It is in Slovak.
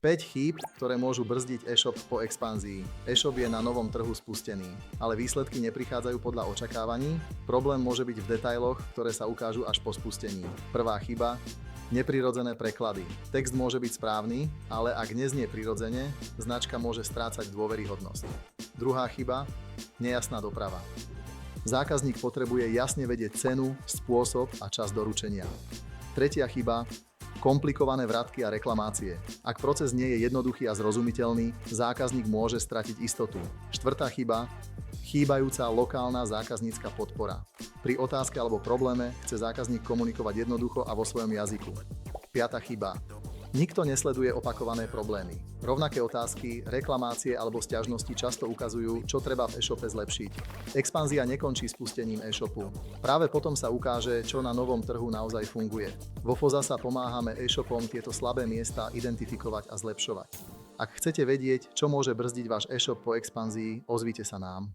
5 chýb, ktoré môžu brzdiť e-shop po expanzii. E-shop je na novom trhu spustený, ale výsledky neprichádzajú podľa očakávaní. Problém môže byť v detailoch, ktoré sa ukážu až po spustení. Prvá chyba: neprirodzené preklady. Text môže byť správny, ale ak neznie prirodzene, značka môže strácať dôveryhodnosť. Druhá chyba: nejasná doprava. Zákazník potrebuje jasne vedieť cenu, spôsob a čas doručenia. Tretia chyba: komplikované vratky a reklamácie. Ak proces nie je jednoduchý a zrozumiteľný, zákazník môže stratiť istotu. Štvrtá chyba: chýbajúca lokálna zákaznícka podpora. Pri otázke alebo probléme chce zákazník komunikovať jednoducho a vo svojom jazyku. Piatá chyba: nikto nesleduje opakované problémy. Rovnaké otázky, reklamácie alebo sťažnosti často ukazujú, čo treba v e-shope zlepšiť. Expanzia nekončí spustením e-shopu. Práve potom sa ukáže, čo na novom trhu naozaj funguje. Vo FOZA sa pomáhame e-shopom tieto slabé miesta identifikovať a zlepšovať. Ak chcete vedieť, čo môže brzdiť váš e-shop po expanzii, ozvite sa nám.